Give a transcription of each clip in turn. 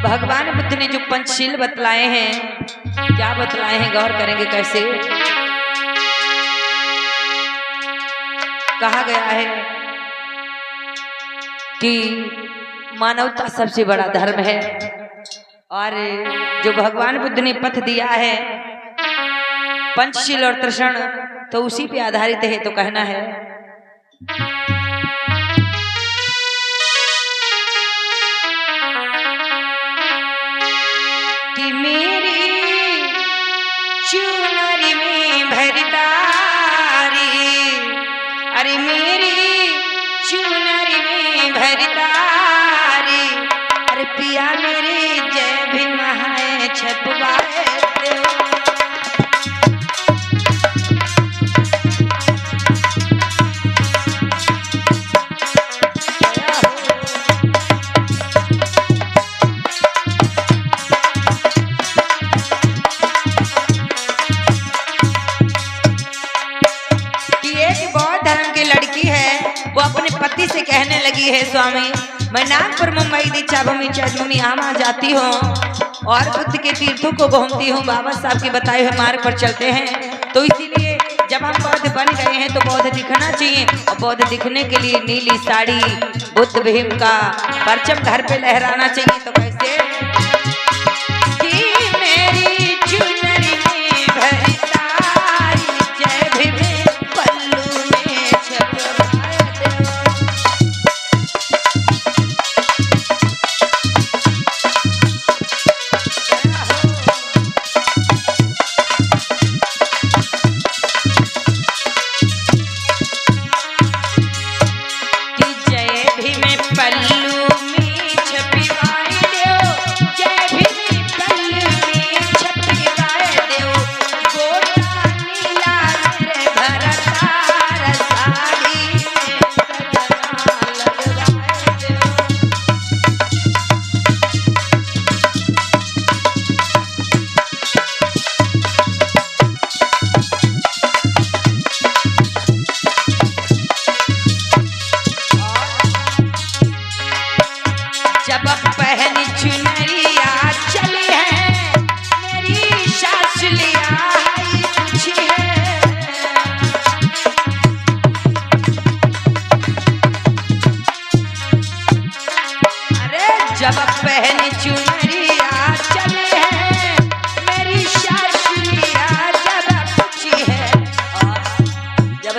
भगवान बुद्ध ने जो पंचशील बतलाए हैं, क्या बतलाए हैं गौर करेंगे कैसे। कहा गया है कि मानवता सबसे बड़ा धर्म है और जो भगवान बुद्ध ने पथ दिया है पंचशील और तृषण तो उसी पे आधारित है। तो कहना है कि मेरी चुनरी में भरतारी, अरे मेरी चुनरी में भरतारी, अरे पिया मेरे जय भीम है छपवाए देव। वो अपने पति से कहने लगी है स्वामी मैं नागपुर मुंबई दीक्षा भूमि भूमि आमा जाती हूँ और बुद्ध के तीर्थों को घूमती हूँ, बाबा साहब के बताए हुए मार्ग पर चलते हैं। तो इसीलिए जब हम बौद्ध बन गए हैं तो बौद्ध दिखना चाहिए और बौद्ध दिखने के लिए नीली साड़ी बुद्ध भीम का परचम घर पे लहराना चाहिए। तो कैसे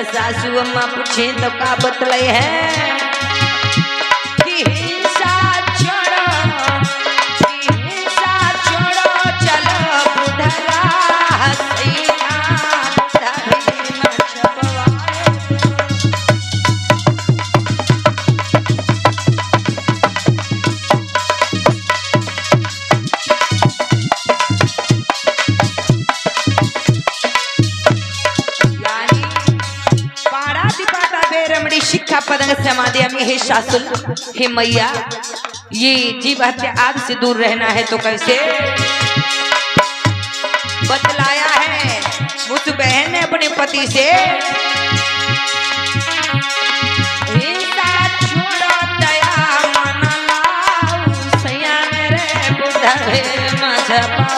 सासू अम्मा पूछे तो का बतलाई है कि हिंसा छोड़ो चलो बुधरा हसैया धर्म छपवाए। शिक्षा पदंग समाधि में हे शासुल हे मैया ये जीव हत्या आदि से दूर रहना है। तो कैसे बतलाया है उस बहन ने अपने पति से हिंसा छोड़ो दया मन लाओ सैया मेरे बुद्ध भीम छपवाए।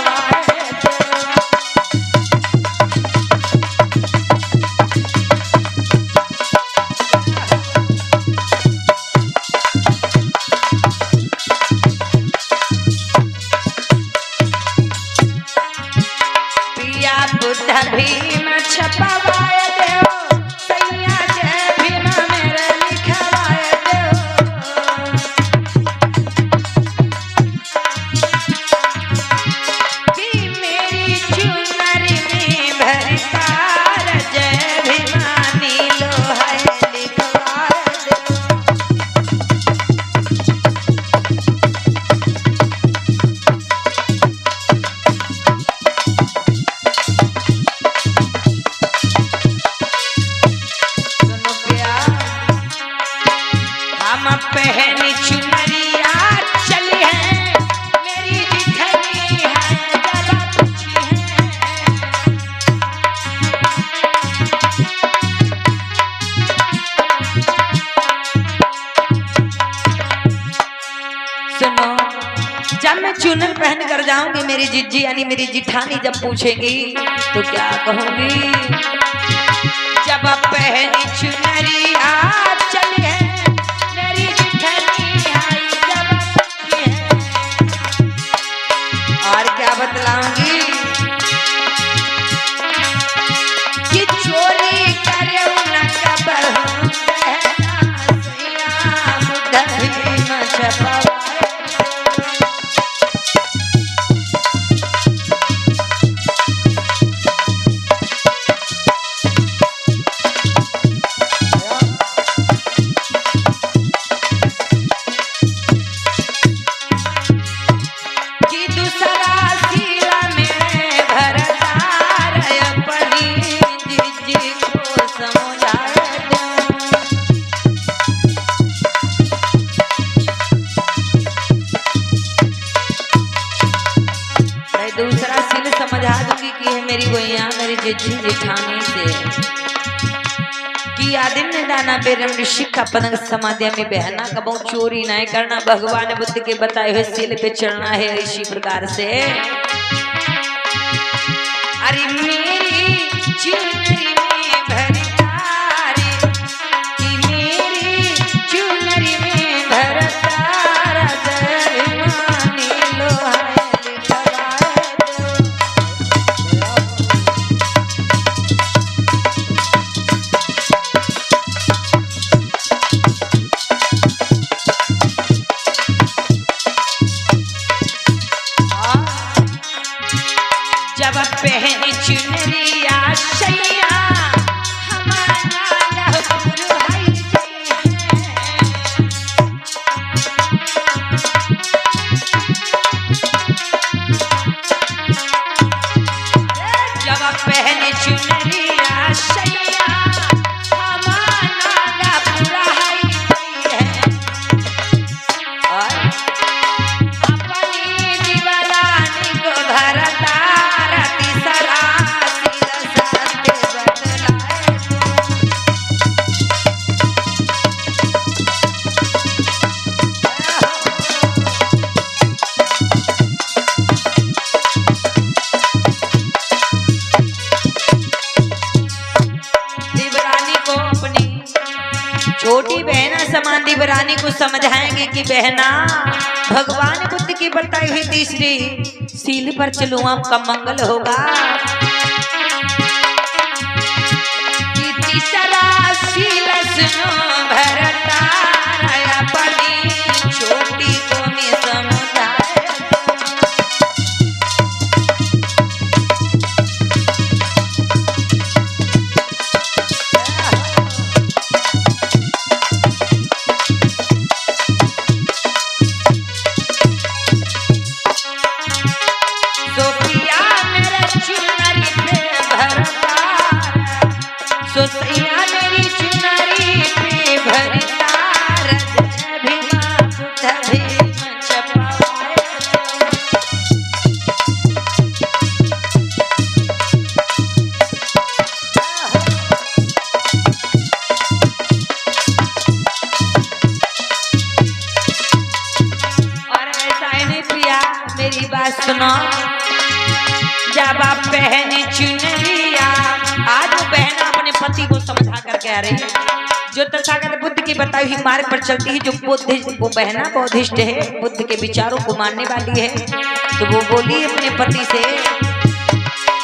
भीम छपवाए देव सैया जय भीम मेरे लिखवाए देव। कि मेरी चुनरी में भरतार जय भीमानी लो है लिखवाए देव। पहनी चुनरिया चली है मेरी जिठनी है जरा पूछी है। सुनो जब मैं चुनर पहन कर जाऊंगी मेरी जिज्जी यानी मेरी जिठानी जब पूछेगी तो क्या कहूंगी? जब पहनी चुनरिया चली है मेरी जिठानी आई जब है। और क्या बतलाऊंगी कि चोरी करे न कबर बुद्ध भी न छपा। दूसरा सिल समझा दूंगी कि है मेरी गोइया मेरी जिज्जी जिठानी से कि आदिम ने दाना बेरम ऋषि का पनक समाधि में बहना कबो चोरी नहीं करना भगवान बुद्ध के बताए हुए सिल पे चलना है इसी प्रकार से। अरे मेरी चुनरी में भरतारे कि मेरी चुनरी में भरतारा दरमानी लोहा पहनी चुनरिया शैया हमारा भाई जब पहनी चुनरिया शैया हमारा पूरा है और अपनी दीवानी को भरता छोटी बहना समान दिवरानी को समझाएंगे कि बहना भगवान बुद्ध की बताई हुई तीसरी सील पर चलो आपका मंगल होगा। कि तीसरा सील सुनो भरतारा पड़ी छोटी को मैं समझाए। मेरी बात सुनो जब आप पहने चुनरिया आज वो बहना अपने पति को समझा कर कह रही है जो तथागत बुद्ध की बताई हुई मार्ग पर चलती है जो वो बहना बौद्धिष्ट है बुद्ध के विचारों को मानने वाली है। तो वो बोली अपने पति से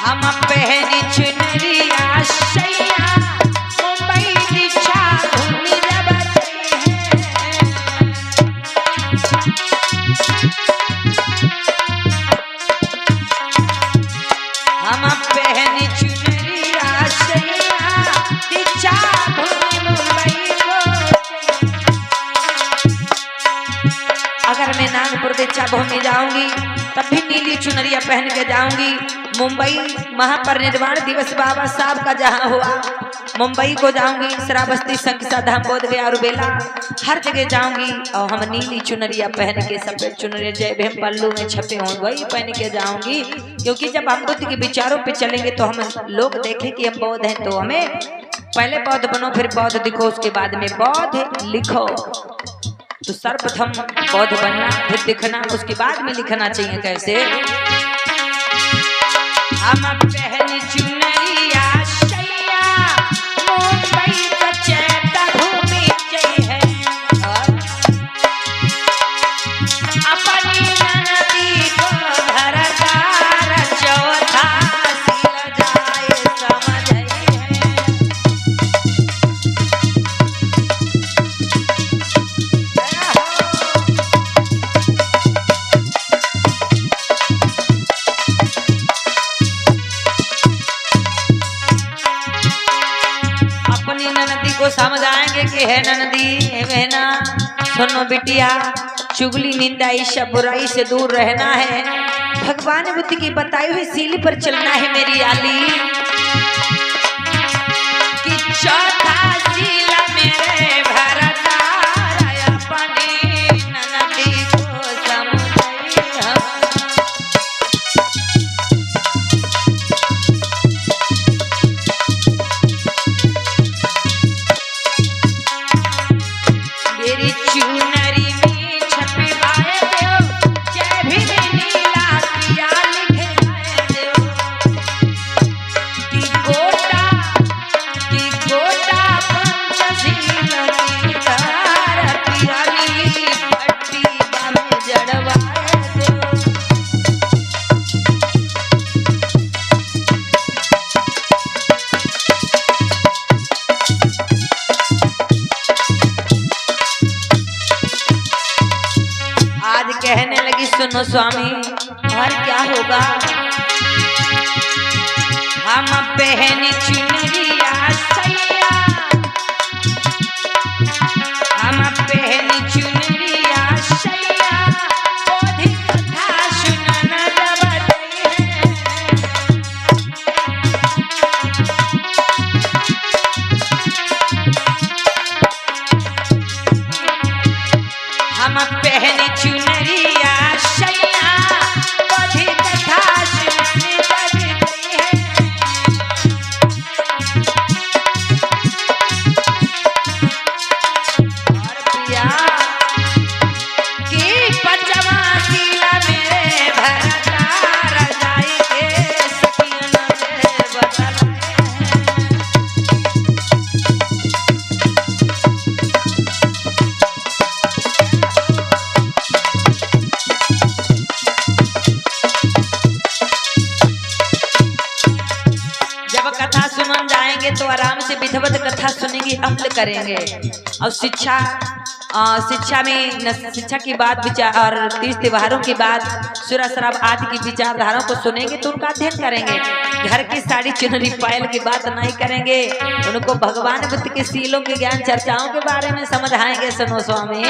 हम पहने चुनरिया शैया मुंबई दीक्षा भूमि हम पहने चुनरिया शैया दीक्षा भूमि मुंबई अगर मैं नागपुर दीक्षा भूमि जाऊंगी तब भी नीली चुनरिया पहन के जाऊंगी। मुंबई महापरिनिर्वाण दिवस बाबा साहब का जहां हुआ मुंबई को जाऊंगी। श्रावस्ती संकिसा धाम बोध गया रुबेला हर जगह जाऊंगी और हम नीली चुनरिया पहन के सफेद चुनरिया जय भीम पल्लू में छपे हों वही पहन के जाऊंगी। क्योंकि जब हम बुद्ध के विचारों पे चलेंगे तो हम लोग देखें कि हम बौद्ध हैं तो हमें पहले बौद्ध बनो फिर बौद्ध दिखो उसके बाद में बौद्ध लिखो। तो सर्वप्रथम बौद्ध बनना, फिर दिखना, उसके बाद में लिखना चाहिए। कैसे? हम पहली चुनरिया शैया मुंबई का चैता भूमि जय है, अपनी नदी को घरदार चौथा सिल जाए समझ है। को समझ आएंगे कि है ननदी है बहना, सुनो बिटिया, चुगली निंदा ईर्ष्या बुराई से दूर रहना है। भगवान बुद्ध की बताई हुई सीढ़ी पर चलना है मेरी आली। कि चौथा सीला मेरे भरतार अपनी ननदी को समझाइया। कहने लगी सुनो स्वामी और क्या होगा? हम पहनी चुनरिया सैया, हम पहनी चुनरिया सैया, बोधी कथा सुनना जब हम पहनी चुनरिया शैया, बोधी कथा सुनने लगती है। और पिया की पचवा सीला मेरे भरतार जाई के सखियन से बतलाए। कथा सुनन जाएंगे तो आराम से विधिवत कथा सुनेंगे, अमल करेंगे। और शिक्षा में शिक्षा की बात विचार और तीज त्योहारों की बात, सुरा शराब आदि की विचारधाराओं को सुनेंगे तो उनका अध्ययन करेंगे। घर की साड़ी चुनरी पायल की बात नहीं करेंगे, उनको भगवान बुद्ध के सीलों के ज्ञान चर्चाओं के बारे में समझाएंगे। सुनो स्वामी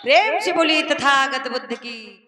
प्रेम से बोली तथागत बुद्ध की।